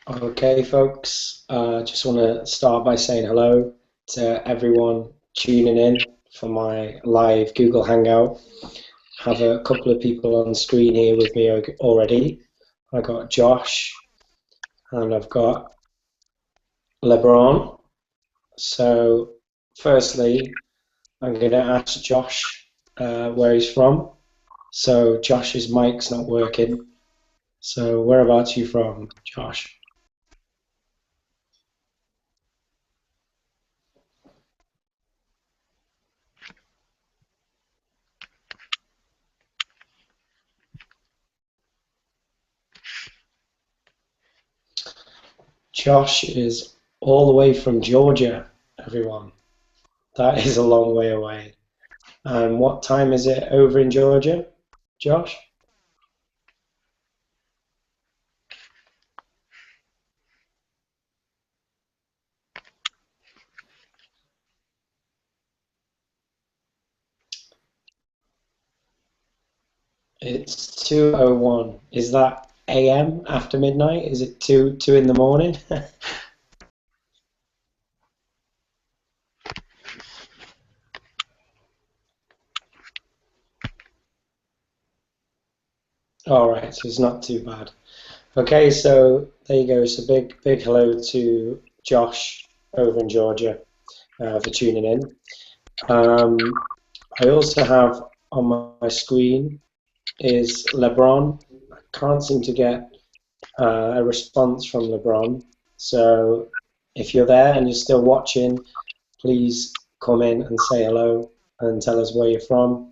Okay, folks, just want to start by saying hello to everyone tuning in for my live Google Hangout. Have a couple of people on screen here with me already. I got Josh and I've got LeBron. So, firstly, I'm going to ask Josh where he's from. So, Josh's mic's not working. So, whereabouts are you from, Josh? Josh is all the way from Georgia, everyone. That is a long way away. And what time is it over in Georgia, Josh? It's 2:01. Is that AM after midnight? Is it two in the morning? All right, so it's not too bad. Okay, so there you go. So big hello to Josh over in Georgia for tuning in. Um, I also have on my screen is LeBron. I can't seem to get a response from LeBron. So if you're there and you're still watching, please come in and say hello and tell us where you're from.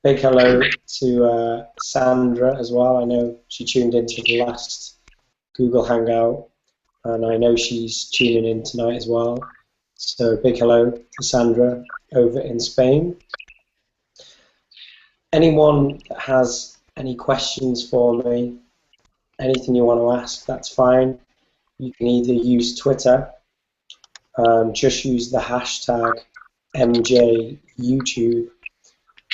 Big hello to Sandra as well. I know she tuned into the last Google Hangout, and I know she's tuning in tonight as well. So big hello to Sandra over in Spain. Anyone that has any questions for me, anything you want to ask, that's fine. You can either use Twitter, just use the hashtag MJYouTube,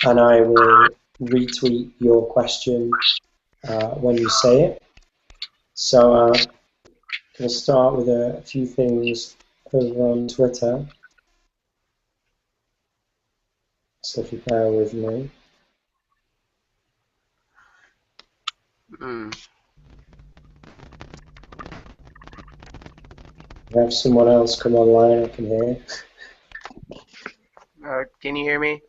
and I will retweet your question when you say it. So I'm going to start with a few things over on Twitter. So if you bear with me. I have someone else come online I can hear. Can you hear me?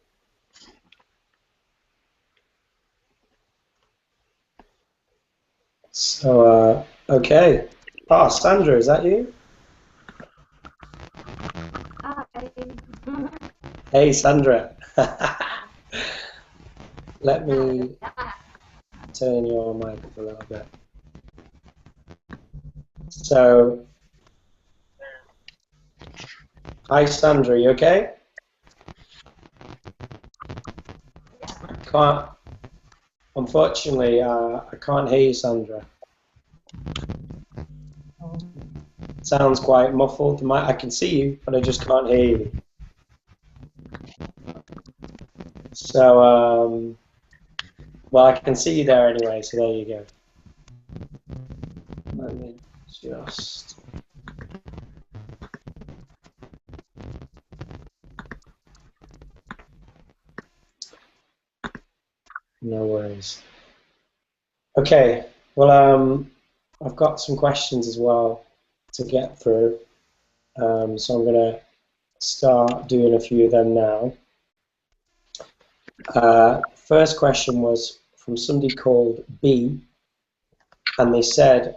So, okay. Ah, Sandra, is that you? Hi. Hey, Sandra. Let me turn your mic up a little bit. So, hi, Sandra, you okay? Can't, unfortunately, I can't hear you, Sandra. It sounds quite muffled. I can see you, but I just can't hear you. So, well, I can see you there anyway, so there you go. Let me just... No worries. Okay, well, I've got some questions as well to get through, so I'm going to start doing a few of them now. First question was from somebody called B, and they said,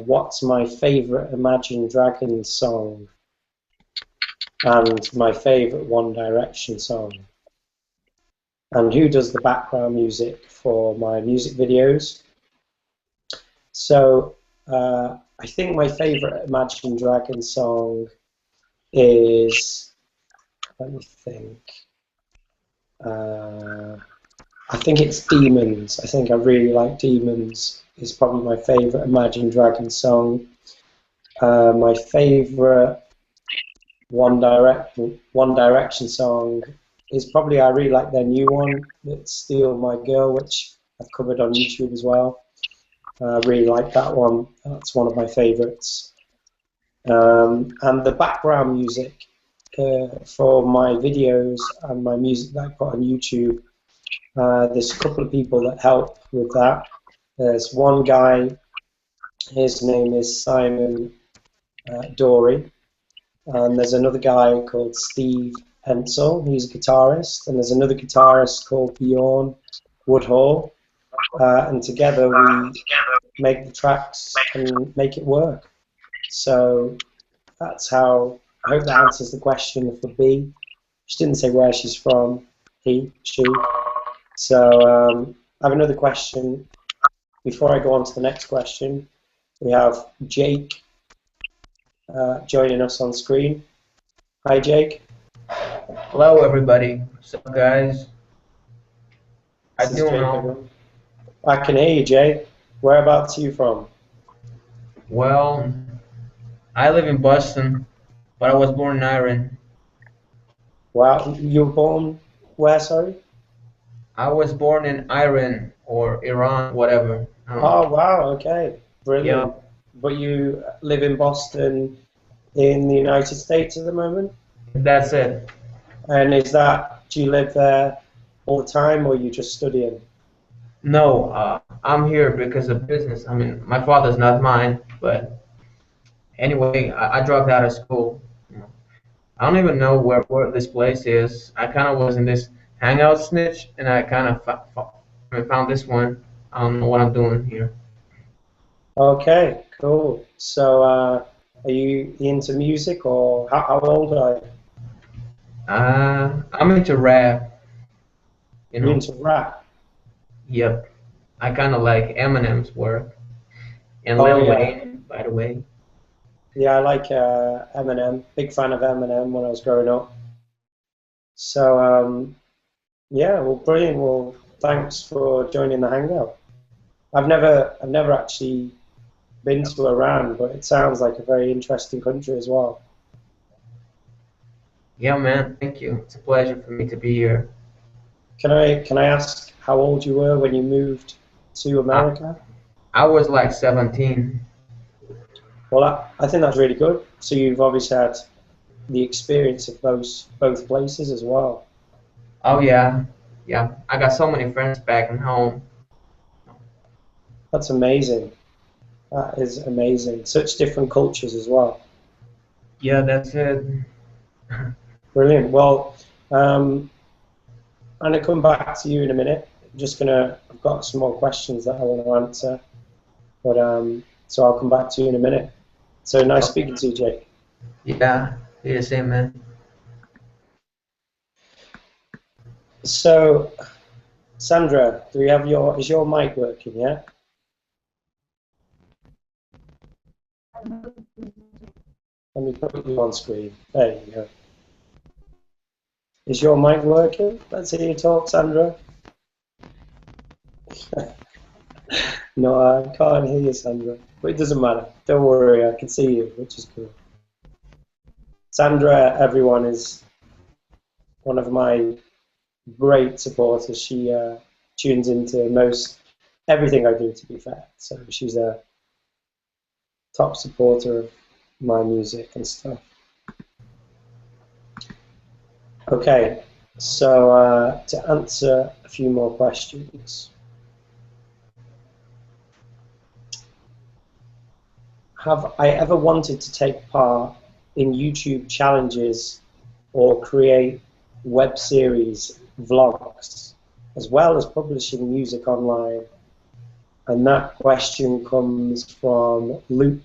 what's my favourite Imagine Dragons song and my favourite One Direction song? And who does the background music for my music videos? So I think my favourite Imagine Dragons song is, let me think, I think it's Demons. I think I really like Demons. It's probably my favourite Imagine Dragons song. My favourite One Direction song is probably, I really like their new one, it's Steal My Girl, which I've covered on YouTube as well. I really like that one. That's one of my favorites. And the background music for my videos and my music that I put on YouTube, there's a couple of people that help with that. There's one guy, his name is Simon Dory, and there's another guy called Steve Hensel, he's a guitarist, and there's another guitarist called Bjorn Woodhall, and together we make the tracks and make it work. So that's how, I hope that answers the question for B. She didn't say where she's from, she. So I have another question. Before I go on to the next question, we have Jake joining us on screen. Hi, Jake. Hello, everybody. What's up, guys? This is Jake, everyone. I can hear you, Jake. Whereabouts are you from? Well, I live in Boston, but I was born in Iran. Wow, you were born where, sorry? I was born in Iran or Iran, whatever. Oh, wow, okay. Brilliant. Yeah, But you live in Boston in the United States at the moment? that's it. And is that, do you live there all the time or are you just studying? No, I'm here because of business. I mean, my father's not mine, but anyway, I dropped out of school. I don't even know where this place is. I kind of was in this Hangout snitch, and I kind of found this one. I don't know what I'm doing here. Okay, cool. So are you into music or how old are you? I'm into rap, you You know. into rap? Yep. I kind of like Eminem's work and Oh Lil yeah, Wayne, by the way. yeah. I like Eminem. Big fan of Eminem when I was growing up. So yeah, well, brilliant. Well, thanks for joining the Hangout. I've never actually been to Iran, but it sounds like a very interesting country as well. Yeah, man. Thank you. It's a pleasure for me to be here. Can I ask how old you were when you moved to I America? I was like 17. Well, I think that's really good. So you've obviously had the experience of both places as well. Oh yeah, yeah. I got so many friends back in home. That's amazing. That is amazing. Such different cultures as well. Yeah, that's it. Brilliant. Well, I'm gonna come back to you in a minute. I've got some more questions that I want to answer, but so I'll come back to you in a minute. So nice Oh, speaking to you, Jake. yeah, you're the same, man. So, Sandra, is your mic working? Yeah. Let me put you on screen. There you go. Is your mic working? Let's hear you talk, Sandra. No, I can't hear you, Sandra. But it doesn't matter. Don't worry, I can see you, which is cool. Sandra, everyone, is one of my great supporters. She tunes into most everything I do, to be fair. So she's a top supporter of my music and stuff. Okay, so to answer a few more questions. Have I ever wanted to take part in YouTube challenges or create web series vlogs, as well as publishing music online? And that question comes from Luke.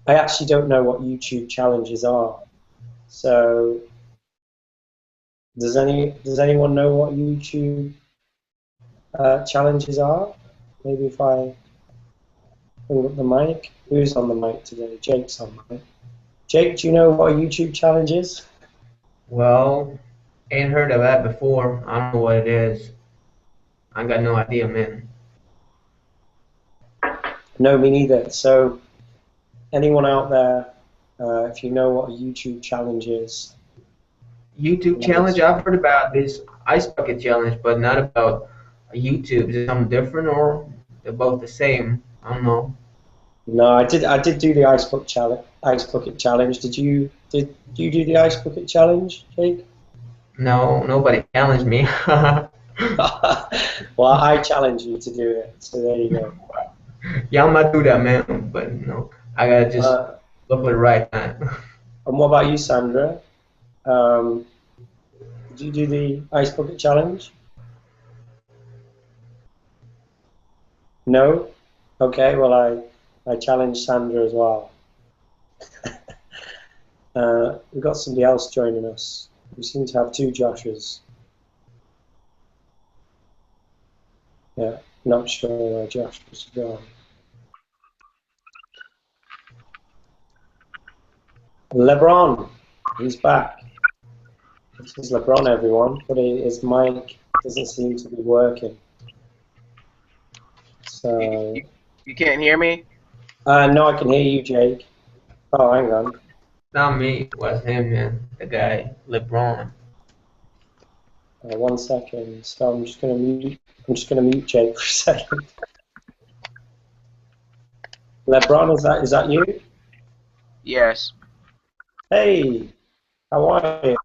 I actually don't know what YouTube challenges are. So does anyone know what YouTube challenges are? Maybe if I bring up the mic. Who's on the mic today? Jake's on the mic. Jake, do you know what a YouTube challenge is? Well, ain't heard of that before. I don't know what it is. I got no idea, man. No, me neither. So anyone out there, if you know what a YouTube challenge is, YouTube let us. challenge. I've heard about this ice bucket challenge, but not about YouTube. Is it something different or? they're both the same. I don't know. No, I did do the ice bucket challenge. Did you do the ice bucket challenge, Jake? No, nobody challenged me. Well, I challenge you to do it. So there you go. Yeah, I might do that, man. But I gotta just Uh, look for the right time. and what about you, Sandra? Um, did you do the ice bucket challenge? No? Okay, well, I challenge Sandra as well. We've got somebody else joining us. We seem to have two Joshes. Yeah, not sure where Josh was gone. LeBron, he's back. This is LeBron, everyone, but his mic doesn't seem to be working. You, So, you, you can't hear me? no, I can hear you, Jake. Oh, hang on. Not me. It was him, man. The guy, LeBron. 1 second. So I'm just gonna mute. I'm just gonna mute Jake for a second. LeBron, is that you? Yes. Hey, how are you?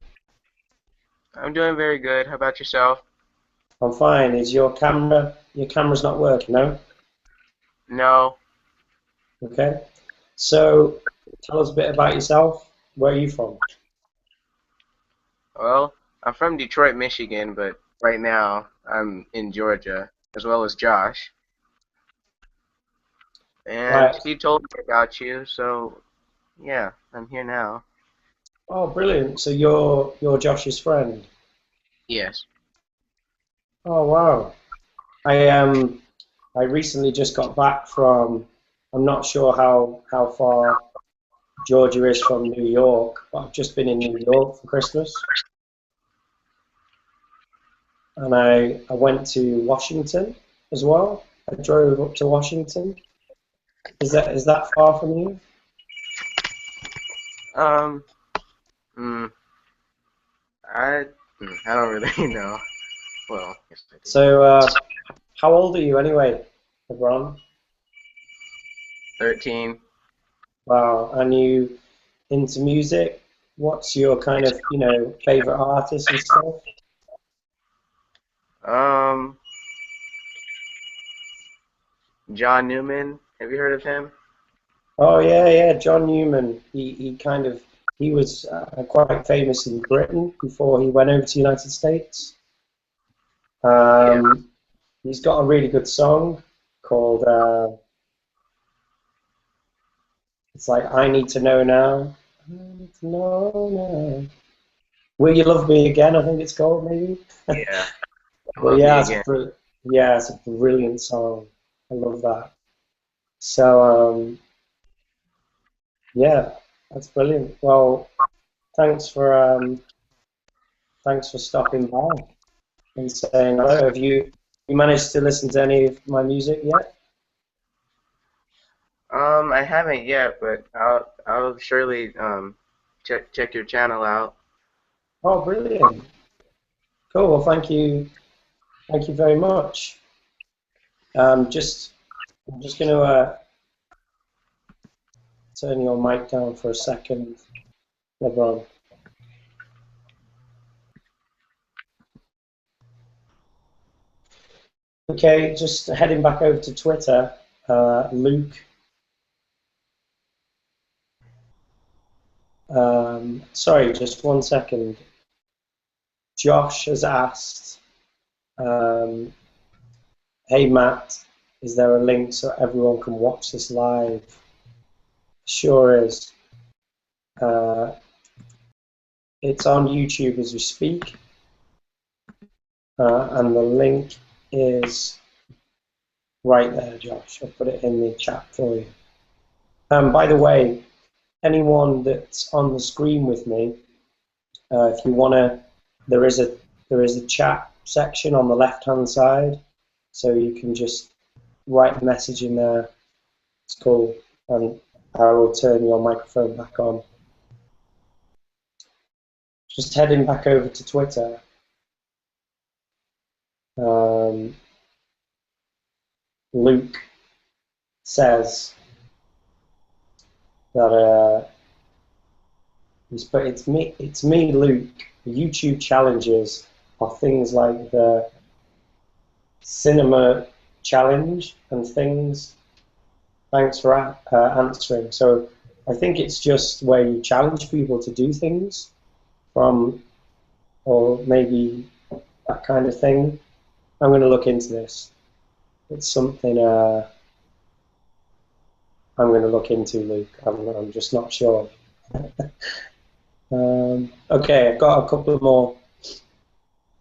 I'm doing very good. How about yourself? I'm fine. Is your camera's not working, no? No. Okay. So tell us a bit about yourself. Where are you from? Well, I'm from Detroit, Michigan, but right now I'm in Georgia, as well as Josh. And Right. he told me about you, so yeah, I'm here now. Oh, brilliant. So you're Josh's friend. Yes. Oh, wow. I recently just got back from. I'm not sure how far Georgia is from New York, but I've just been in New York for Christmas, and I went to Washington as well. I drove up to Washington. Is that far from you? Um, mm, I, I don't really know. Well, yes I do. So, how old are you anyway, LeBron? 13. Wow, and you into music? What's your kind of, favorite artist and stuff? Um, John Newman. Have you heard of him? Oh yeah, yeah, John Newman. He was quite famous in Britain before he went over to the United States. Yeah. Um, he's got a really good song called it's like I Need to Know Now. I need to know now. Will You Love Me Again? I think it's called maybe. Yeah. But Love Me yeah, Again. it's a brilliant song. I love that. So yeah, that's brilliant. Well, thanks for um, thanks for stopping by and saying hello. Have you managed to listen to any of my music yet? I haven't yet, but I'll surely check your channel out. Oh, brilliant. Cool. Well, thank you very much. I'm just going to turn your mic down for a second, LeBron. Okay, just heading back over to Twitter. Luke, sorry, just 1 second. Josh has asked, um, hey Matt, is there a link so everyone can watch this live? Sure is. Uh, it's on YouTube as we speak, and the link is right there, Josh. I'll put it in the chat for you. By the way, anyone that's on the screen with me, if you want to, there is a chat section on the left-hand side, so you can just write a message in there. It's cool, and I will turn your microphone back on. Just heading back over to Twitter. Luke says that it's me, Luke. The YouTube challenges are things like the cinema challenge and things. Thanks for answering. So I think it's just where you challenge people to do things from, or maybe that kind of thing. I'm going to look into this. It's something I'm going to look into, Luke. I'm just not sure. Okay, I've got a couple of more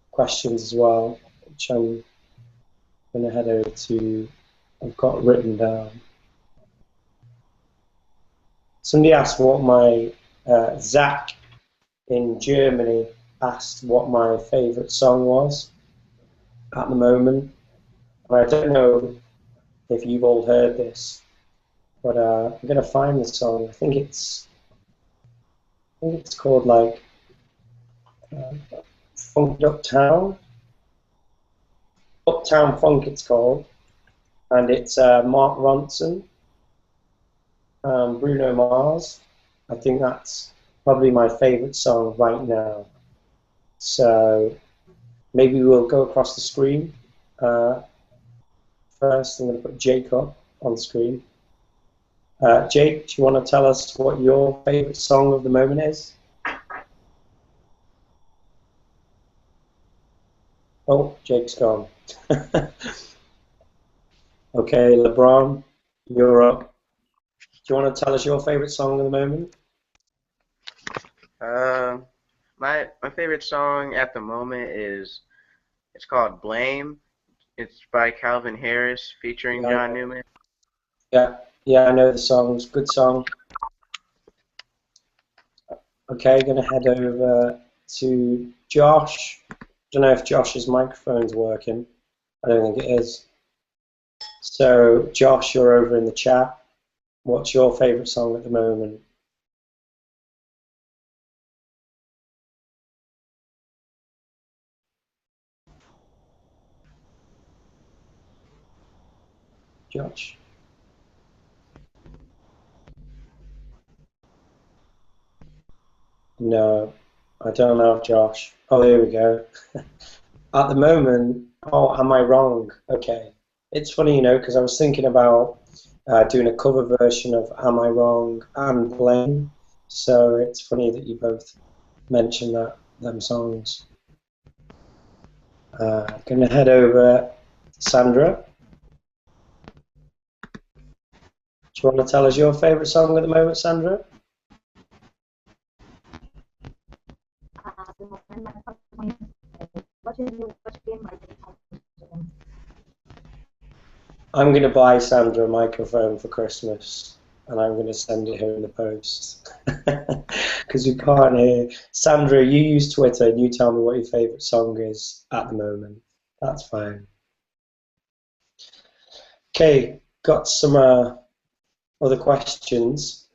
questions as well, which I'm going to head over to. I've got written down. Somebody asked what my Zach in Germany asked what my favourite song was at the moment. And I don't know if you've all heard this, but I'm going to find the song. I think it's called like Funk Uptown. Uptown Funk it's called. And it's Mark Ronson, Bruno Mars. I think that's probably my favourite song right now. So maybe we'll go across the screen. First, I'm going to put Jake up on the screen. Jake, do you want to tell us what your favourite song of the moment is? Oh, Jake's gone. Okay, LeBron, you're up. Do you want to tell us your favourite song of the moment? My favorite song at the moment it's called Blame. It's by Calvin Harris featuring John Newman. Yeah, I know the song. It's a good song. Okay, going to head over to Josh. Don't know if Josh's microphone's working. I don't think it is. So, Josh, you're over in the chat. What's your favourite song at the moment? Josh? No, I don't know, Josh. Oh, there we go. At the moment, oh, am I wrong? Okay. It's funny, you know, because I was thinking about doing a cover version of Am I Wrong and Blame. So it's funny that you both mentioned them songs. Going to head over to Sandra. Do you want to tell us your favourite song at the moment, Sandra? I'm going to buy Sandra a microphone for Christmas, and I'm going to send it her in the post. Because we can't hear. Sandra, you use Twitter, and you tell me what your favourite song is at the moment. That's fine. Okay, got some other questions.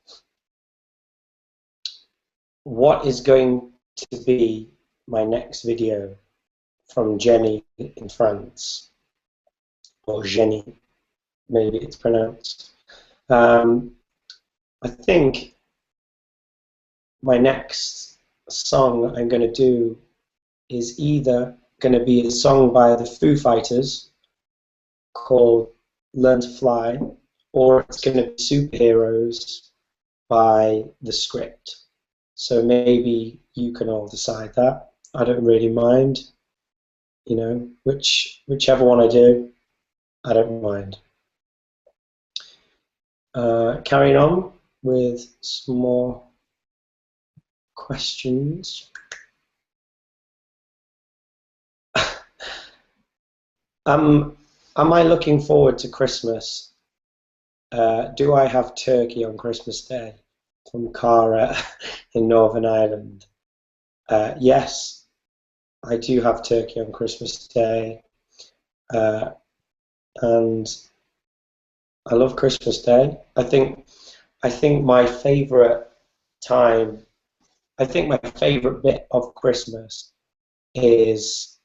What is going to be my next video from Jenny in France? Or Jenny, maybe it's pronounced. I think my next song I'm going to do is either going to be a song by the Foo Fighters called Learn to Fly, or it's going to be Superheroes by The Script. So maybe you can all decide that. I don't really mind, you know, whichever one I do, I don't mind. Carrying on with some more questions. Am I looking forward to Christmas? Do I have turkey on Christmas Day? From Cara in Northern Ireland. Yes, I do have turkey on Christmas Day. And I love Christmas Day. I think my favourite time, I think my favourite bit of Christmas is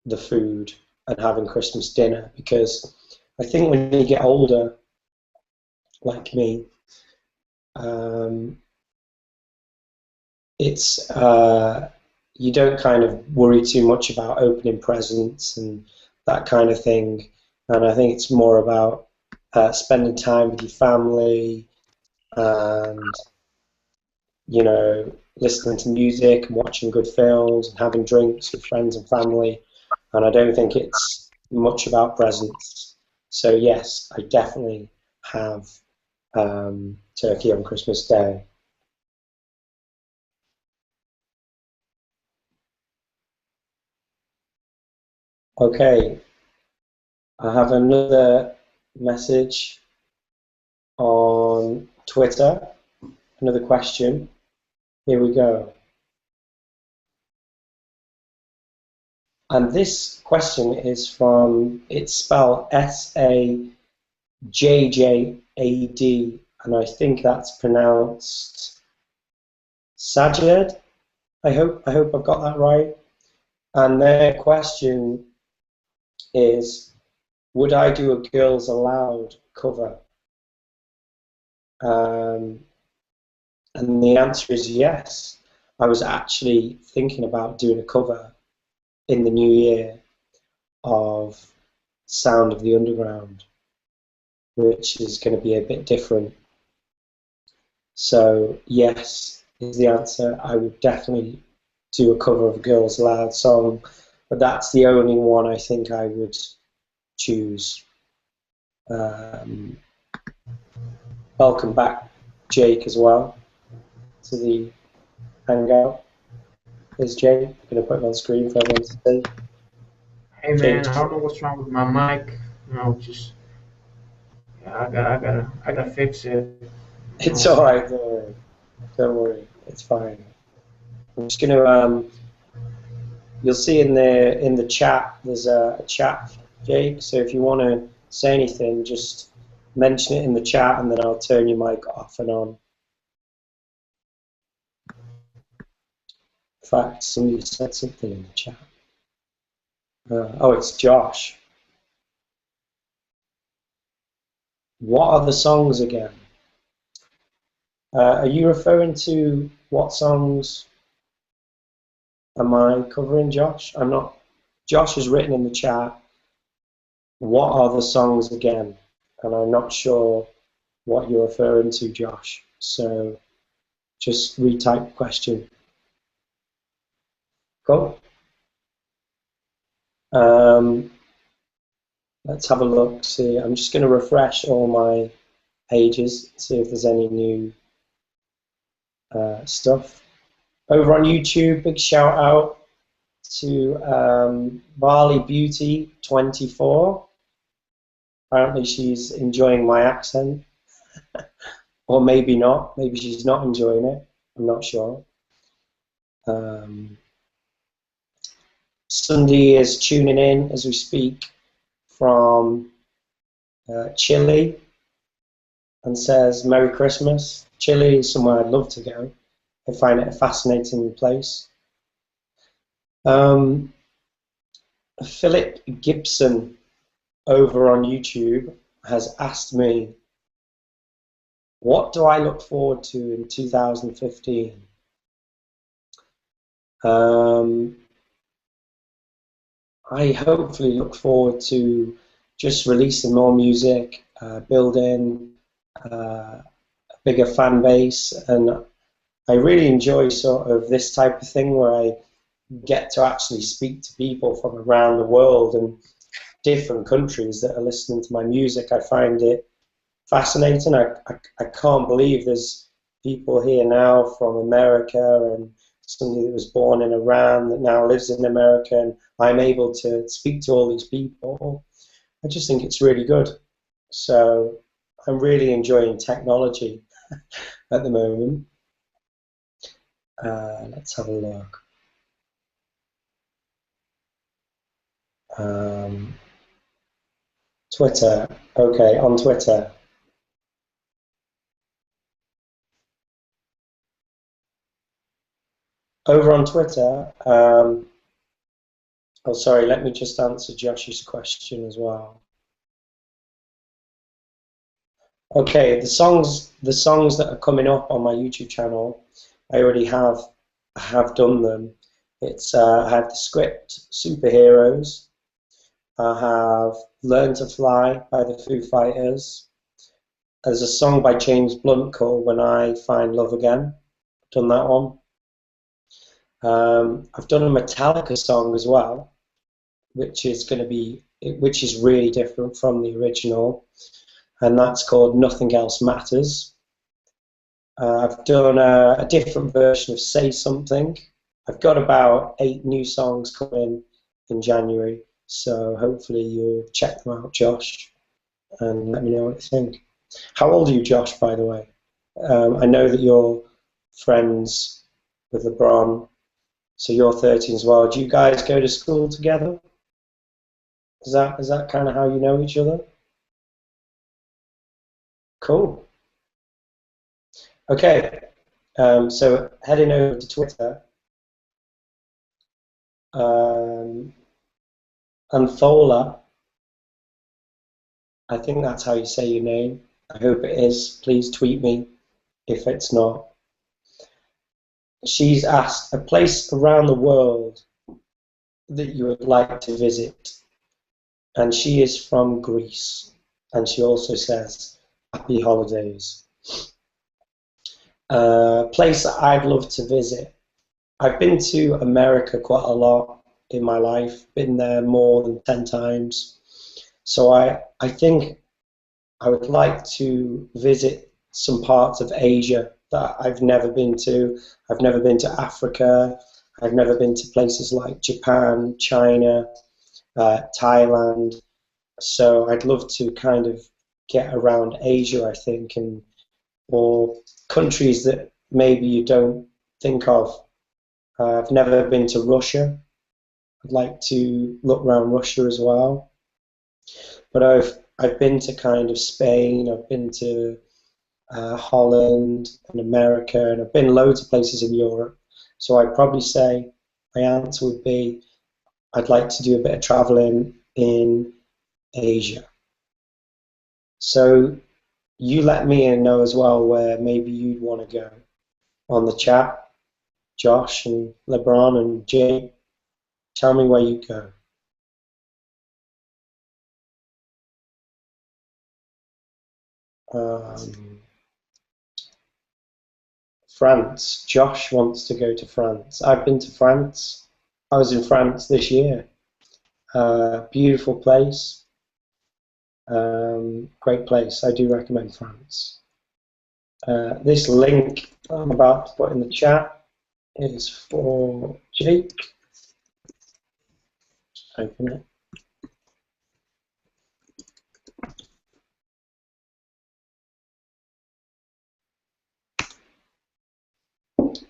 the food and having Christmas dinner, because I think when you get older, like me, um, it's you don't kind of worry too much about opening presents and that kind of thing. And I think it's more about spending time with your family and listening to music and watching good films and having drinks with friends and family. And I don't think it's much about presents. So yes, I definitely have turkey on Christmas Day. Okay, I have another message on Twitter, another question. Here we go. And this question is from, it's spelled Sajjad, and I think that's pronounced Sajjad. I hope I've got that right. And their question is, would I do a Girls Aloud cover? And the answer is yes. I was actually thinking about doing a cover in the new year of Sound of the Underground, which is going to be a bit different. So yes is the answer. I would definitely do a cover of a Girls Aloud song, but that's the only one I think I would choose. Welcome back, Jake, as well, to the Hangout. There's Jake. I'm going to put him on screen for everyone to see. Hey Jake. man, I don't know what's wrong with my mic. Just yeah, I gotta fix it. It's all right. Don't worry. Don't worry. It's fine. I'm just going to. You'll see in the chat. There's a chat, Jake. So if you want to say anything, just mention it in the chat, and then I'll turn your mic off and on. In fact, somebody said something in the chat. Oh, it's Josh. What are the songs again? Are you referring to what songs am I covering, Josh? I'm not. Josh has written in the chat, what are the songs again? And I'm not sure what you're referring to, Josh. So just retype the question. Cool. Let's have a look. See, I'm just going to refresh all my pages, see if there's any new stuff. Over on YouTube, big shout out to Bali Beauty 24. Apparently she's enjoying my accent, or maybe not. Maybe she's not enjoying it. I'm not sure. Sunday is tuning in as we speak from Chile and says Merry Christmas. Chile is somewhere I'd love to go. I find it a fascinating place. Philip Gibson over on YouTube has asked me, what do I look forward to in 2015? I hopefully look forward to just releasing more music, building a bigger fan base, and I really enjoy sort of this type of thing where I get to actually speak to people from around the world and different countries that are listening to my music. I find it fascinating. I can't believe there's people here now from America and somebody that was born in Iran that now lives in America, and I'm able to speak to all these people. I just think it's really good. So I'm really enjoying technology at the moment. Let's have a look. Twitter. Okay, on Twitter. Over on Twitter, oh sorry, let me just answer Josh's question as well. Okay, the songs that are coming up on my YouTube channel, I already have done them. It's I have the script Superheroes. I have Learn to Fly by the Foo Fighters. There's a song by James Blunt called When I Find Love Again. Done that one. I've done a Metallica song as well, which is really different from the original, and that's called Nothing Else Matters. I've done a different version of Say Something. I've got about 8 new songs coming in January, so hopefully you'll check them out, Josh, and let me know what you think. How old are you, Josh, by the way? I know that you're friends with LeBron, so you're 13 as well. Do you guys go to school together? Is that kind of how you know each other? Cool. Okay, so heading over to Twitter, um, Anthola, I think that's how you say your name. I hope it is. Please tweet me if it's not. She's asked a place around the world that you would like to visit, and she is from Greece, and she also says happy holidays. Place that I'd love to visit. I've been to America quite a lot in my life, been there more than 10 times. So I think I would like to visit some parts of Asia that I've never been to. I've never been to Africa. I've never been to places like Japan, China, Thailand. So I'd love to kind of get around Asia, I think, or countries that maybe you don't think of. I've never been to Russia. I'd like to look around Russia as well. But I've been to kind of Spain. I've been to Holland and America, and I've been loads of places in Europe. So I'd probably say my answer would be I'd like to do a bit of traveling in Asia. So you let me know as well where maybe you'd want to go on the chat, Josh and LeBron and Jay. Tell me where you go. France. Josh wants to go to France. I've been to France. I was in France this year. Beautiful place. Great place. I do recommend France. This link I'm about to put in the chat is for Jake. Open it.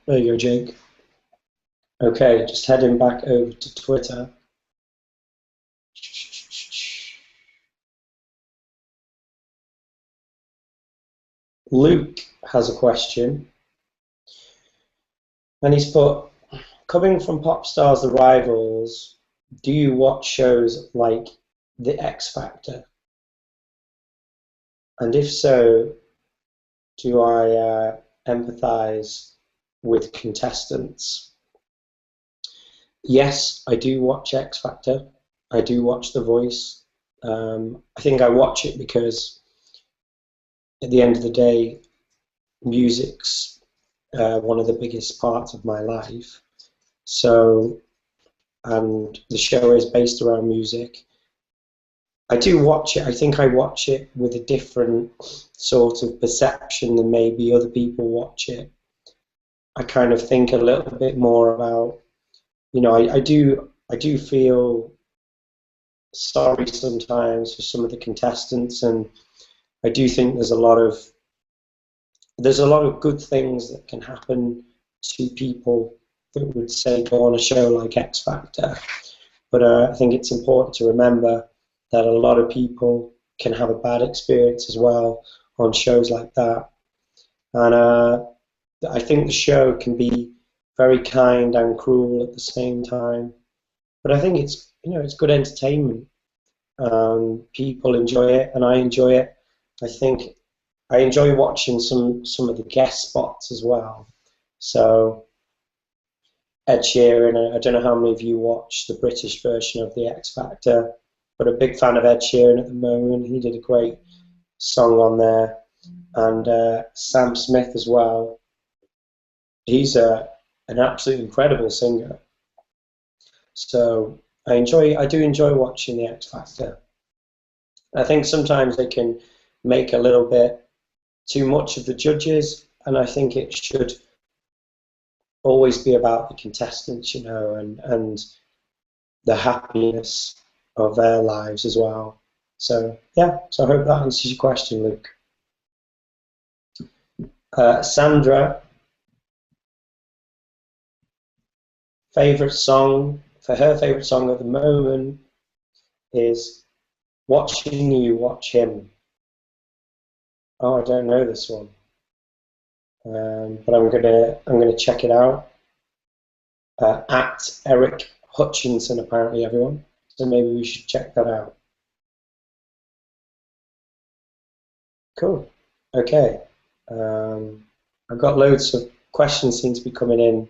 There you go, Jake. Okay, just heading back over to Twitter. Luke has a question, and he's put, coming from pop stars The Rivals, do you watch shows like The X Factor? And if so, do I empathize with contestants? Yes, I do watch X Factor. I do watch The Voice. I think I watch it because at the end of the day, music's one of the biggest parts of my life. So, and the show is based around music. I do watch it. I think I watch it with a different sort of perception than maybe other people watch it. I kind of think a little bit more about, I do feel sorry sometimes for some of the contestants, and I do think there's a lot of good things that can happen to people that would say go on a show like X Factor. But I think it's important to remember that a lot of people can have a bad experience as well on shows like that. And I think the show can be very kind and cruel at the same time. But I think it's good entertainment. People enjoy it, and I enjoy it. I think I enjoy watching some of the guest spots as well. So Ed Sheeran, I don't know how many of you watch the British version of the X Factor, but a big fan of Ed Sheeran at the moment. He did a great song on there, and Sam Smith as well. He's an absolutely incredible singer. So I do enjoy watching the X Factor. I think sometimes they can make a little bit too much of the judges, and I think it should always be about the contestants, and the happiness of their lives as well. So yeah, so I hope that answers your question, Luke. Sandra, favorite song for her favorite song at the moment is "Watching You Watch Him." Oh, I don't know this one, but I'm gonna check it out. At Eric Hutchinson, apparently, everyone. So maybe we should check that out. Cool. Okay. I've got loads of questions seem to be coming in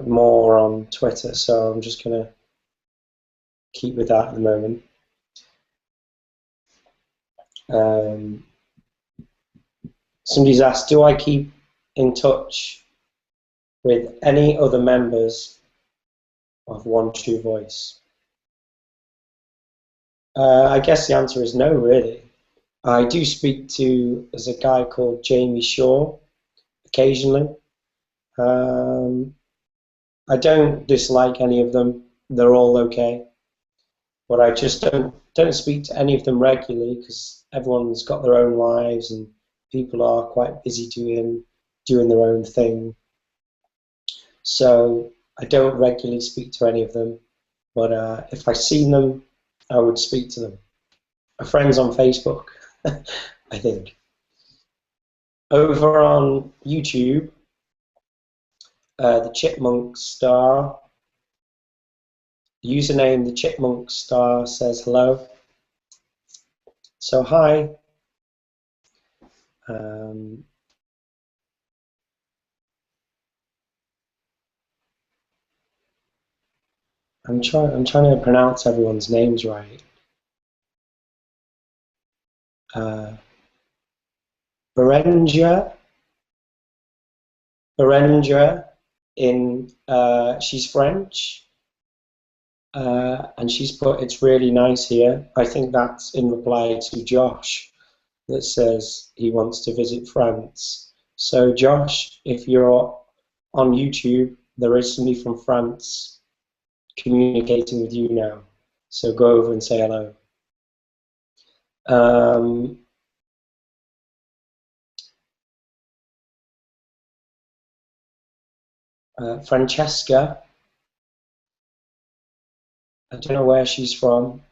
more on Twitter, so I'm just going to keep with that at the moment. Somebody's asked, do I keep in touch with any other members of One True Voice? I guess the answer is no, really. I do speak to, there's a guy called Jamie Shaw occasionally. I don't dislike any of them. They're all okay. But I just don't speak to any of them regularly because everyone's got their own lives and people are quite busy doing their own thing. So I don't regularly speak to any of them. But if I see them, I would speak to them. Our friends on Facebook, I think. Over on YouTube, the Chipmunk Star, username the Chipmunk Star says hello. So hi. I'm trying to pronounce everyone's names right. Berenja she's French, and she's put, it's really nice here. I think that's in reply to Josh that says he wants to visit France. So Josh, if you're on YouTube, there is somebody from France communicating with you now. So go over and say hello. Francesca, I don't know where she's from.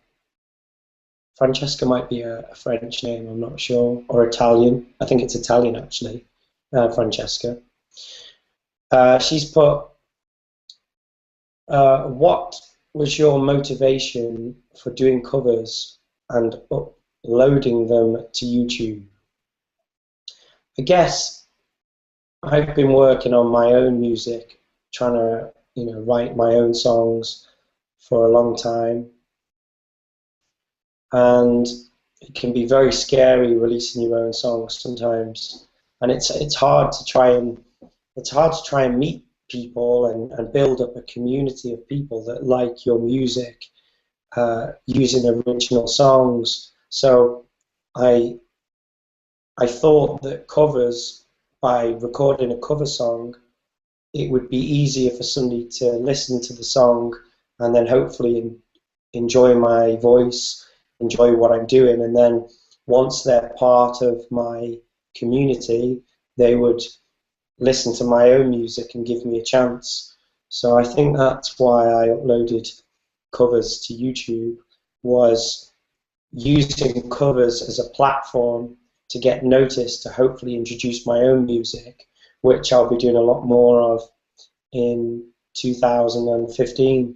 Francesca might be a French name, I'm not sure, or Italian. I think it's Italian, actually, Francesca. She's put, what was your motivation for doing covers and uploading them to YouTube? I guess I've been working on my own music, trying to, write my own songs for a long time. And it can be very scary releasing your own songs sometimes, and it's hard to try and meet people and build up a community of people that like your music using original songs. So I thought that covers, by recording a cover song, it would be easier for somebody to listen to the song and then hopefully enjoy my voice, enjoy what I'm doing, and then once they're part of my community, they would listen to my own music and give me a chance. So I think that's why I uploaded covers to YouTube, was using covers as a platform to get noticed, to hopefully introduce my own music, which I'll be doing a lot more of in 2015.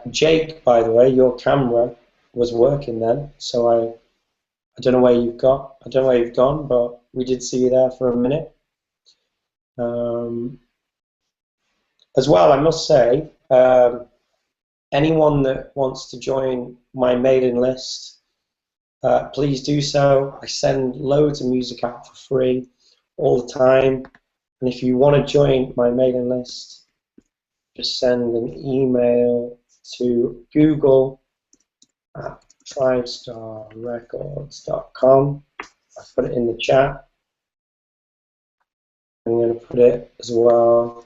Jake, by the way, your camera was working then, so I don't know where I don't know where you've gone, but we did see you there for a minute. As well, I must say, anyone that wants to join my mailing list, please do so. I send loads of music out for free all the time. And if you want to join my mailing list, just send an email to Google at tribestarrecords.com. I put it in the chat. I'm going to put it as well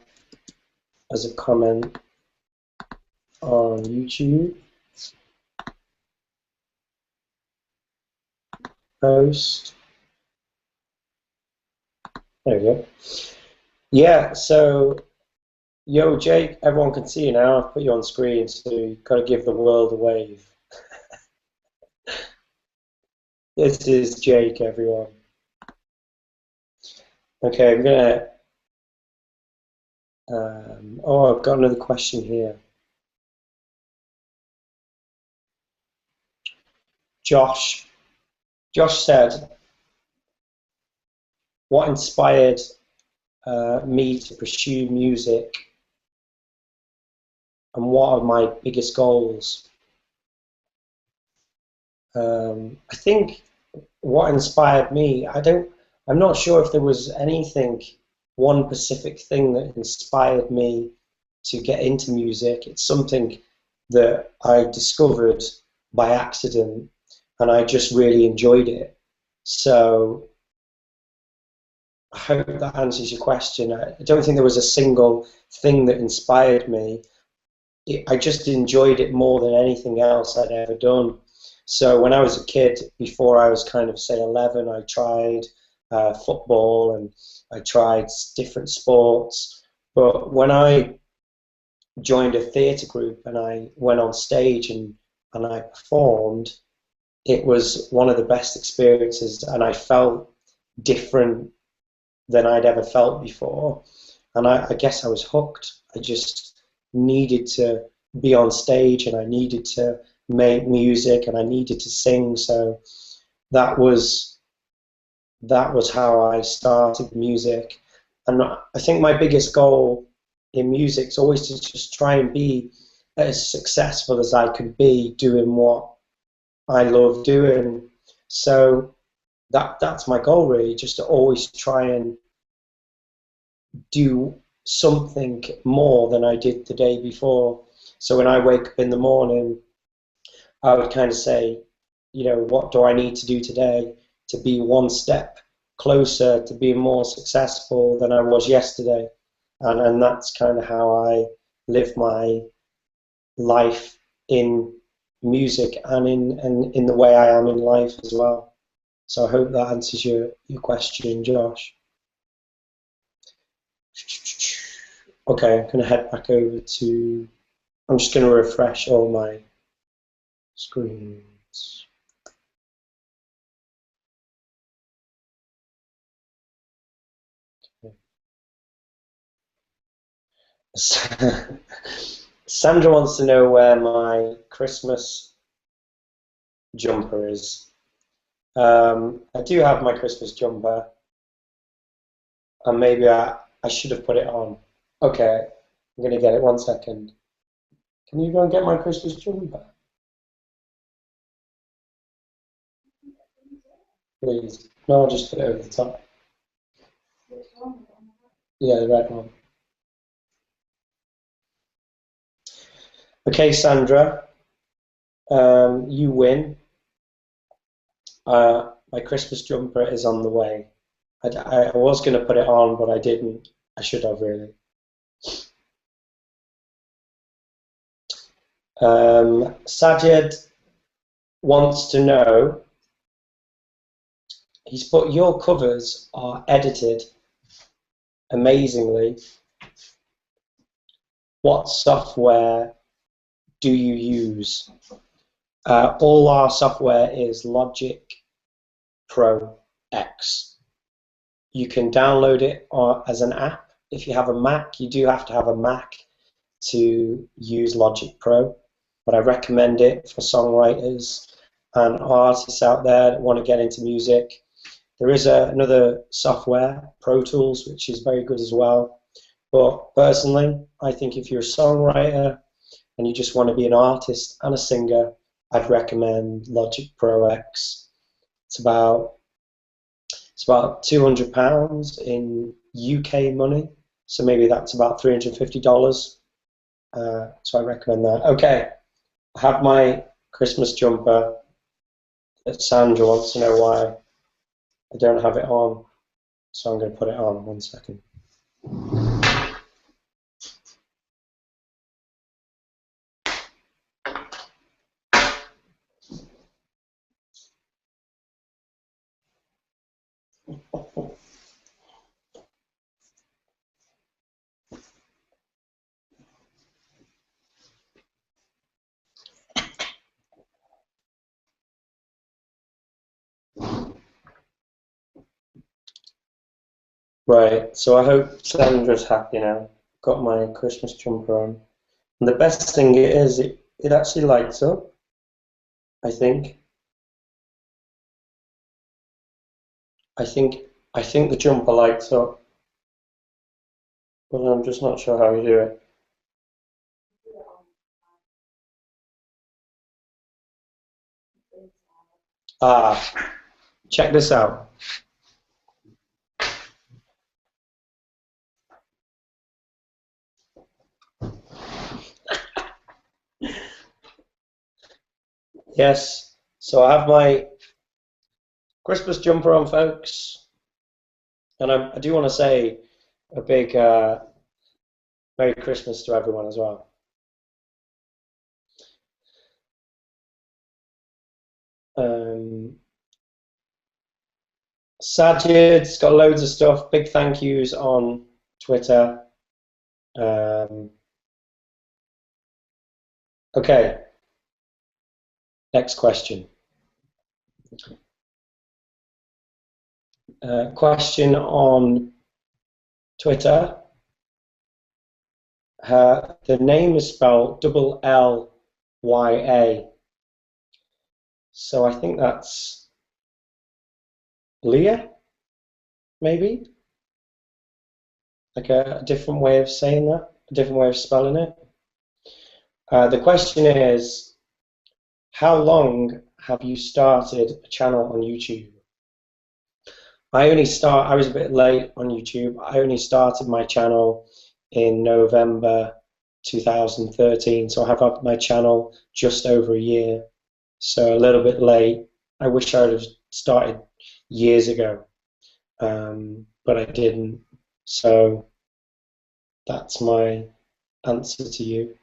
as a comment on YouTube post. There we go. Yeah, so, yo, Jake, everyone can see you now. I've put you on screen, so you've got to give the world a wave. This is Jake, everyone. Okay, I'm going to... oh, I've got another question here. Josh said, what inspired me to pursue music and what are my biggest goals? I think what inspired me, I'm not sure if there was anything, one specific thing that inspired me to get into music. It's something that I discovered by accident and I just really enjoyed it. So I hope that answers your question. I don't think there was a single thing that inspired me. I just enjoyed it more than anything else I'd ever done. So when I was a kid, before I was kind of, say, 11, I tried football and I tried different sports. But when I joined a theatre group and I went on stage and I performed, it was one of the best experiences, and I felt different than I'd ever felt before. And I guess I was hooked. I just needed to be on stage and I needed to make music and I needed to sing. So that was how I started music. And I think my biggest goal in music is always to just try and be as successful as I could be doing what I love doing. So that's my goal, really, just to always try and do something more than I did the day before. So when I wake up in the morning, I would kind of say, you know, what do I need to do today to be one step closer to being more successful than I was yesterday? And that's kind of how I live my life in music and in the way I am in life as well. So I hope that answers your question, Josh. Okay, I'm going to head back over to... I'm just going to refresh all my screens. Sandra wants to know where my Christmas jumper is. I do have my Christmas jumper, and maybe I should have put it on. Okay, I'm going to get it. 1 second. Can you go and get my Christmas jumper? Please. No, I'll just put it over the top. Yeah, the red one. Okay, Sandra, you win. My Christmas jumper is on the way. I was going to put it on, but I didn't. I should have, really. Sajid wants to know, he's put, your covers are edited amazingly. What software do you use? All our software is Logic Pro X. You can download it as an app. If you have a Mac, you do have to have a Mac to use Logic Pro, but I recommend it for songwriters and artists out there that want to get into music. There is another software, Pro Tools, which is very good as well. But personally, I think if you're a songwriter and you just want to be an artist and a singer, I'd recommend Logic Pro X. It's about £200 in UK money, so maybe that's about $350. So I recommend that. Okay, I have my Christmas jumper that Sandra wants to know why I don't have it on, so I'm going to put it on. 1 second. Right, so I hope Sandra's happy now. Got my Christmas jumper on. And the best thing is it actually lights up, I think. I think the jumper lights up, but I'm just not sure how you do it. Check this out. Yes, so I have my Christmas jumper on, folks, and I do want to say a big Merry Christmas to everyone as well. Sajid's got loads of stuff. Big thank yous on Twitter. Okay, next question. Question on Twitter. The name is spelled double L-Y-A. So I think that's Leah, maybe? Like a different way of saying that, a different way of spelling it. The question is, how long have you started a channel on YouTube? I was a bit late on YouTube. I only started my channel in November 2013, so I have had my channel just over a year, so a little bit late. I wish I would have started years ago, but I didn't, so that's my answer to you.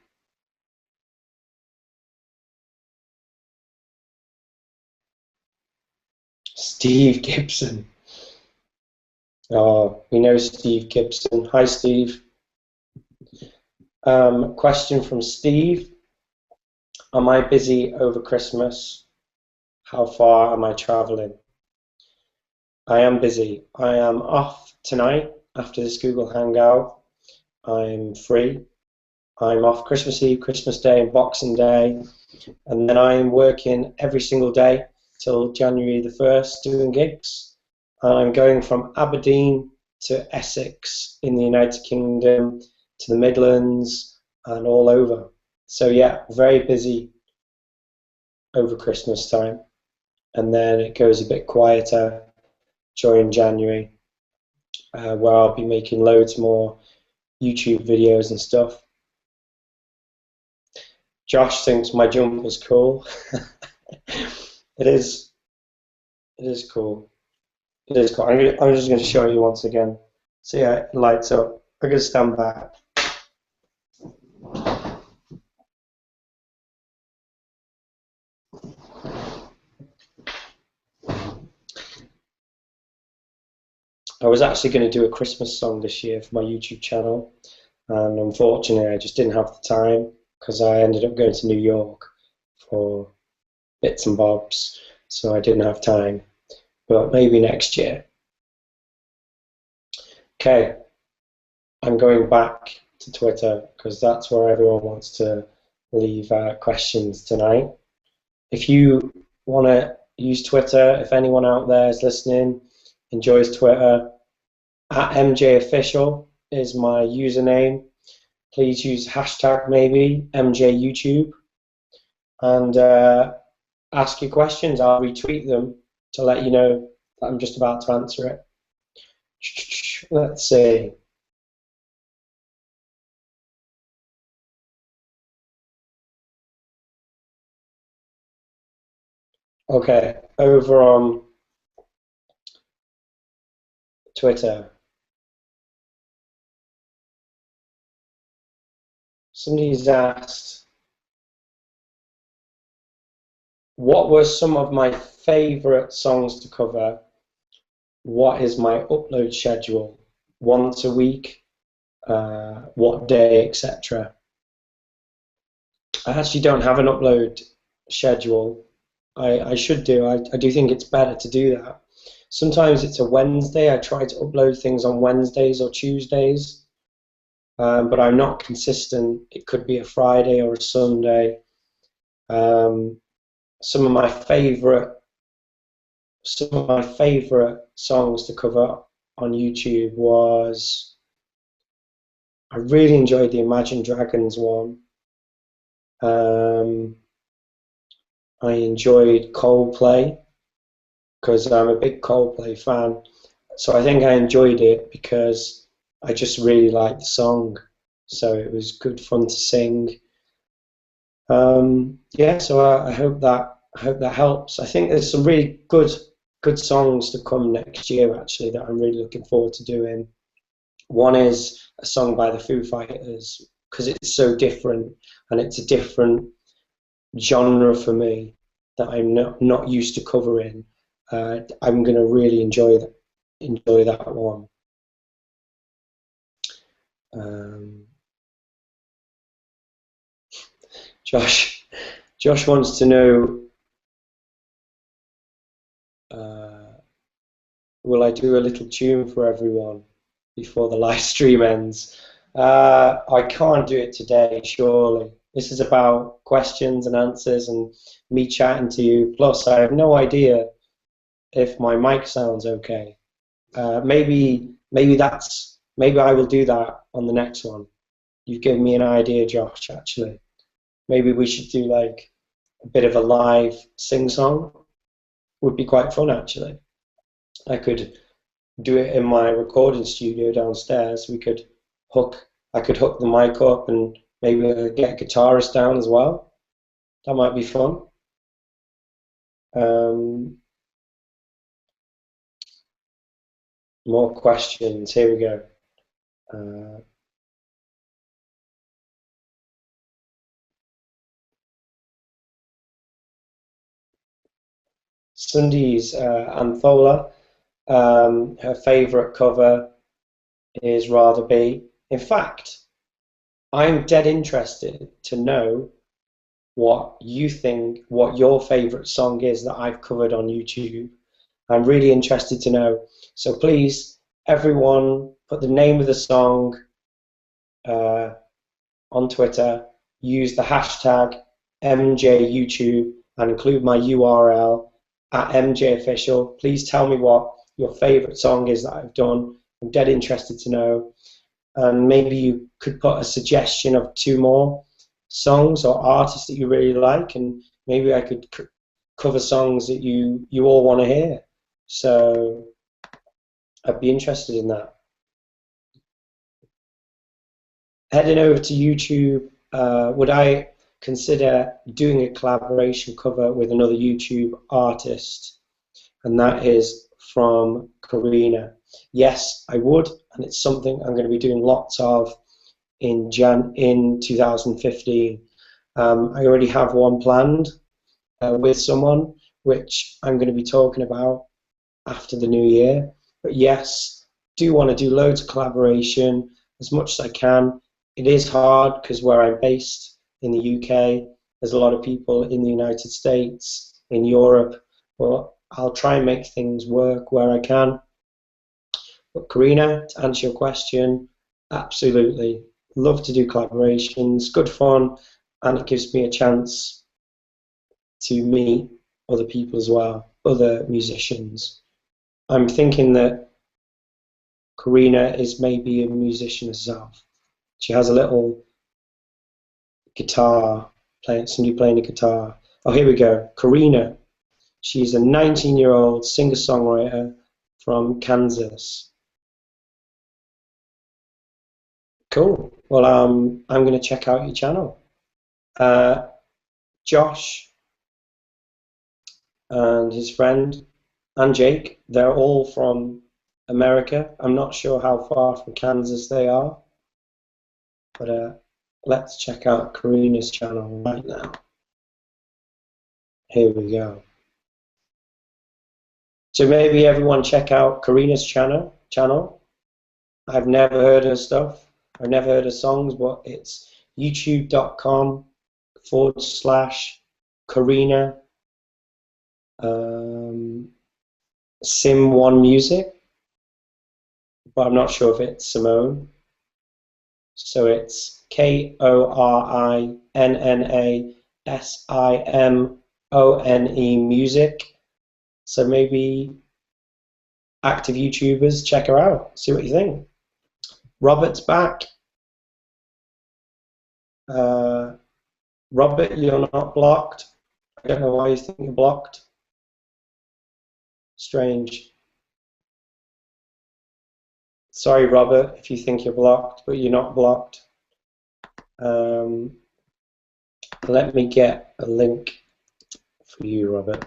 Steve Gibson. Oh, we know Steve Gibson. Hi, Steve. Question from Steve. Am I busy over Christmas? How far am I traveling? I am busy. I am off tonight after this Google Hangout. I'm free. I'm off Christmas Eve, Christmas Day, and Boxing Day. And then I'm working every single day till January the 1st doing gigs. I'm going from Aberdeen to Essex in the United Kingdom to the Midlands and all over. So yeah, very busy over Christmas time. And then it goes a bit quieter during January, where I'll be making loads more YouTube videos and stuff. Josh thinks my jumper's cool. It is. It is cool. It is cool. I'm just going to show you once again. See how it lights up. I'm going to stand back. I was actually going to do a Christmas song this year for my YouTube channel, and unfortunately I just didn't have the time because I ended up going to New York for bits and bobs, so I didn't have time, but maybe next year. Okay, I'm going back to Twitter, because that's where everyone wants to leave questions tonight. If you want to use Twitter, if anyone out there is listening, enjoys Twitter, @MJOfficial is my username. Please use hashtag maybe MJYouTube and ask your questions. I'll retweet them to let you know that I'm just about to answer it. Let's see. Okay, over on Twitter, somebody's asked, what were some of my favorite songs to cover? What is my upload schedule? Once a week? What day, etc. I actually don't have an upload schedule. I should do. I do think it's better to do that. Sometimes it's a Wednesday. I try to upload things on Wednesdays or Tuesdays, but I'm not consistent. It could be a Friday or a Sunday. Some of my favorite songs to cover on YouTube was, I really enjoyed the Imagine Dragons one. I enjoyed Coldplay because I'm a big Coldplay fan. So I think I enjoyed it because I just really liked the song. So it was good fun to sing. Yeah, so I hope that helps. I think there's some really good songs to come next year actually that I'm really looking forward to doing. One is a song by the Foo Fighters because it's so different and it's a different genre for me that I'm not used to covering. I'm going to really enjoy that one. Josh wants to know, will I do a little tune for everyone before the live stream ends? I can't do it today, surely. This is about questions and answers and me chatting to you. Plus, I have no idea if my mic sounds okay. Maybe I will do that on the next one. You've given me an idea, Josh, actually. Maybe we should do like a bit of a live sing-song. Would be quite fun, actually. I could do it in my recording studio downstairs. I could hook the mic up and maybe get a guitarist down as well. That might be fun. More questions. Here we go. Cindy's Anthola. Her favourite cover is Rather Be. In fact, I'm dead interested to know what you think, what your favourite song is that I've covered on YouTube. I'm really interested to know. So please, everyone, put the name of the song on Twitter, use the hashtag MJYouTube and include my URL @MJOfficial. Please tell me what your favourite song is that I've done. I'm dead interested to know. And maybe you could put a suggestion of 2 more songs or artists that you really like, and maybe I could cover songs that you all want to hear. So I'd be interested in that. Heading over to YouTube, would I consider doing a collaboration cover with another YouTube artist? And that is from Karina. Yes, I would, and it's something I'm going to be doing lots of in 2015. I already have one planned with someone, which I'm going to be talking about after the new year. But yes, do want to do loads of collaboration as much as I can. It is hard because where I'm based in the UK, there's a lot of people in the United States, in Europe, but I'll try and make things work where I can. But Karina, to answer your question, absolutely. Love to do collaborations, good fun, and it gives me a chance to meet other people as well, other musicians. I'm thinking that Karina is maybe a musician herself. She has a little guitar, somebody playing a guitar. Oh, here we go. Karina. She's a 19-year-old singer-songwriter from Kansas. Cool. Well, I'm going to check out your channel. Josh and his friend and Jake, they're all from America. I'm not sure how far from Kansas they are, but let's check out Karina's channel right now. Here we go. So maybe everyone check out Karina's channel. I've never heard her stuff. I've never heard her songs, but it's youtube.com/Karina Sim1 Music, but I'm not sure if it's Simone. So it's KORINNASIMONE Music. So maybe active YouTubers, check her out, see what you think. Robert's back. Robert, you're not blocked. I don't know why you think you're blocked. Strange. Sorry, Robert, if you think you're blocked, but you're not blocked. Let me get a link for you, Robert.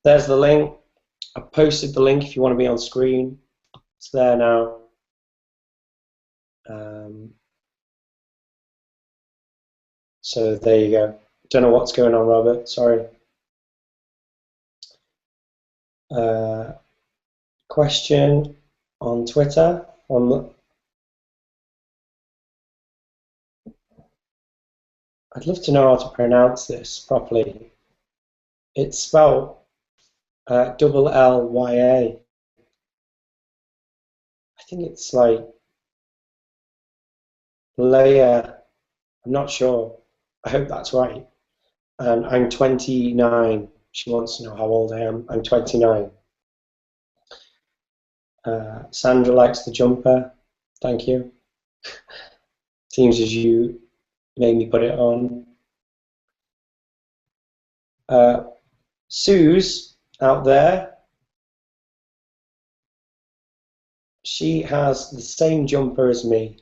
There's the link. I posted the link if you want to be on screen. It's there now. So there you go. Don't know what's going on, Robert. Sorry. Question on Twitter. I'd love to know how to pronounce this properly. It's spelled LLYA. I think it's like Leia. I'm not sure. I hope that's right. And I'm 29. She wants to know how old I am. I'm 29. Sandra likes the jumper. Thank you. Seems as you made me put it on. Suze out there, she has the same jumper as me.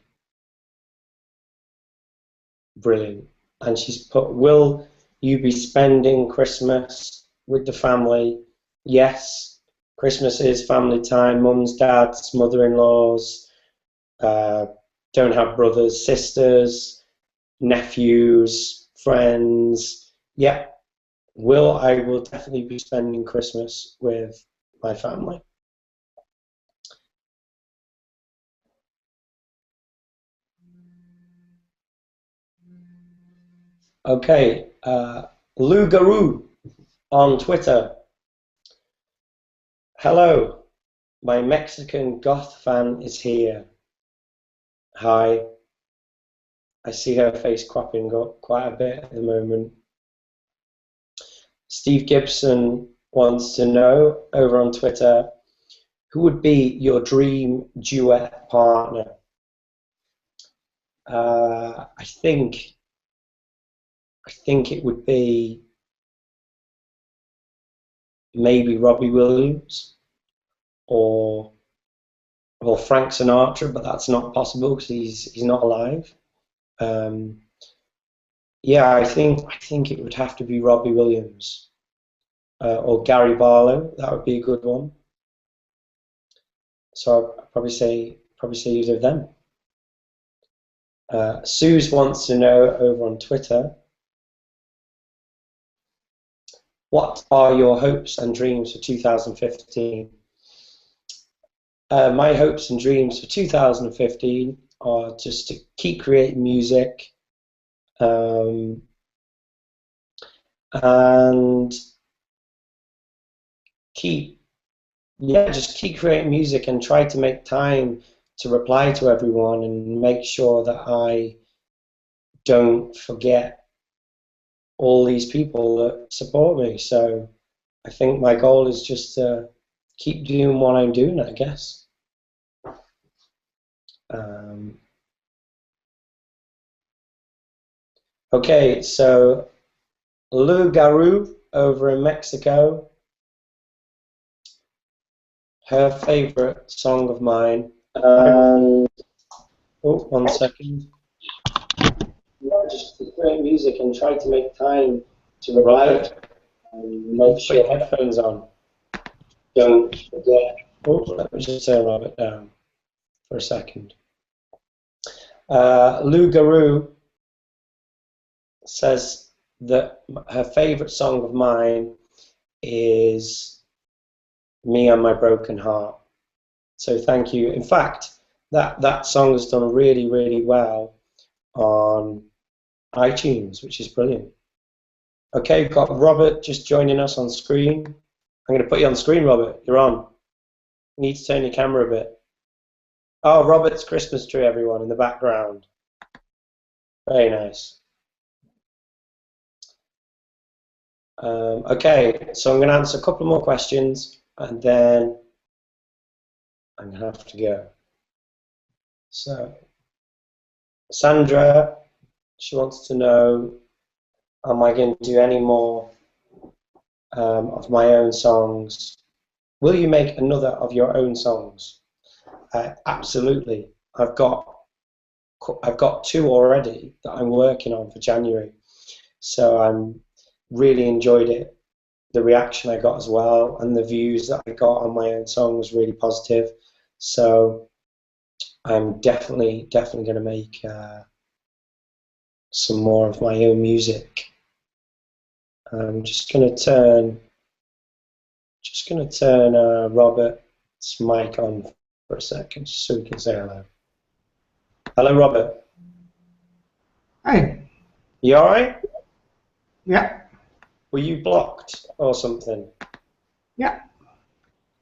Brilliant. And she's put, will you be spending Christmas with the family? Yes. Christmas is family time. Mums, dads, mother-in-laws, don't have brothers, sisters, nephews, friends. Yeah. I will definitely be spending Christmas with my family. Okay, Lou Garou on Twitter. Hello, my Mexican goth fan is here. Hi. I see her face cropping up quite a bit at the moment. Steve Gibson wants to know over on Twitter, who would be your dream duet partner? I think it would be maybe Robbie Williams or Frank Sinatra, but that's not possible because he's not alive. Yeah, I think it would have to be Robbie Williams or Gary Barlow. That would be a good one. So I'd probably say either of them. Suze wants to know over on Twitter, what are your hopes and dreams for 2015? My hopes and dreams for 2015 are just to keep creating music and keep, yeah, just keep creating music and try to make time to reply to everyone and make sure that I don't forget all these people that support me. So I think my goal is just to keep doing what I'm doing, I guess. Okay, so Lou Garu over in Mexico, her favorite song of mine. Oh, 1 second. Yeah, just keep playing music and try to make time to reply and make sure your headphones on. Don't forget. Oh, let me just turn Robert down for a second. Lou Garu says that her favorite song of mine is Me and My Broken Heart. So thank you. In fact, that song has done really, really well on iTunes, which is brilliant. Okay, we've got Robert just joining us on screen. I'm going to put you on screen, Robert. You're on. You need to turn your camera a bit. Oh, Robert's Christmas tree, everyone, in the background. Very nice. Okay, so I'm going to answer a couple more questions, and then I'm going to have to go. So, Sandra, she wants to know, am I going to do any more of my own songs? Will you make another of your own songs? Absolutely. I've got 2 already that I'm working on for January. So I'm really enjoyed it. The reaction I got as well, and the views that I got on my own song was really positive. So I'm definitely going to make some more of my own music. I'm just going to turn Robert's mic on for a second, just so we can say hello. Hello, Robert. Hey. You all right? Yeah. Were you blocked or something? Yeah.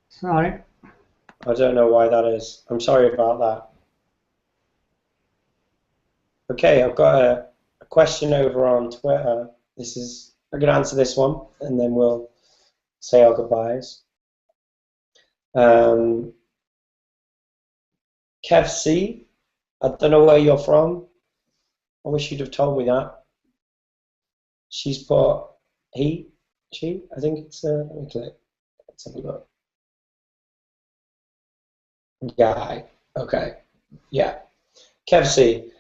Sorry. I don't know why that is. I'm sorry about that. Okay, I've got a question over on Twitter. I'm going to answer this one, and then we'll say our goodbyes. Kev C, I don't know where you're from. I wish you'd have told me that. She's put she. I think it's. Let me click. Let's have a look. Guy. Okay. Yeah. Kev C.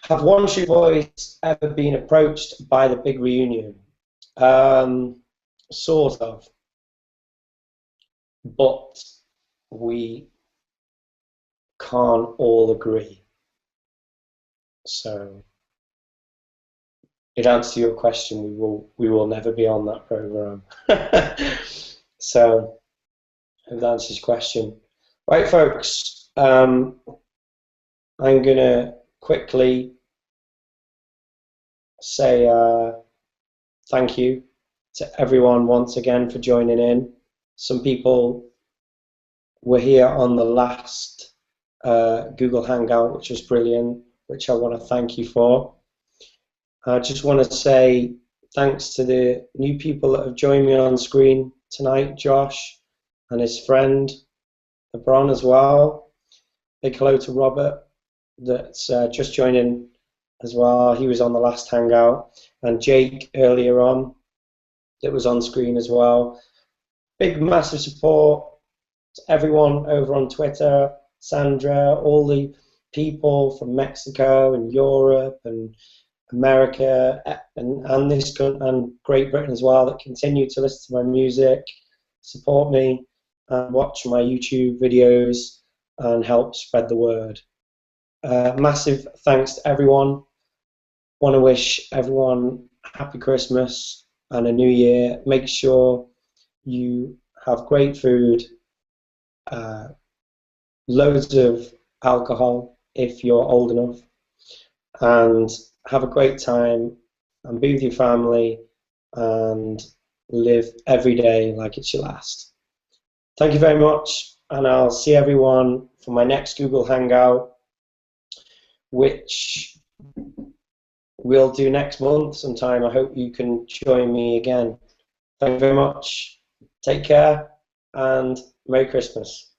Have One True Voice ever been approached by the big reunion? Sort of. But we can't all agree. So, in answer to your question, we will never be on that program. So, I hope that answers your question. Right, folks. I'm gonna quickly say thank you to everyone once again for joining in. Some people were here on the last Google Hangout, which was brilliant, which I want to thank you for. I just want to say thanks to the new people that have joined me on screen tonight, Josh and his friend, LeBron as well. Big hello to Robert that's just joining as well. He was on the last Hangout. And Jake earlier on that was on screen as well. Big, massive support to everyone over on Twitter, Sandra, all the people from Mexico and Europe and America and this and Great Britain as well that continue to listen to my music, support me, and watch my YouTube videos and help spread the word. Massive thanks to everyone. Want to wish everyone happy Christmas and a new year. Make sure you have great food, loads of alcohol if you're old enough, and have a great time and be with your family and live every day like it's your last. Thank you very much, and I'll see everyone for my next Google Hangout, which we'll do next month sometime. I hope you can join me again. Thank you very much. Take care, and Merry Christmas.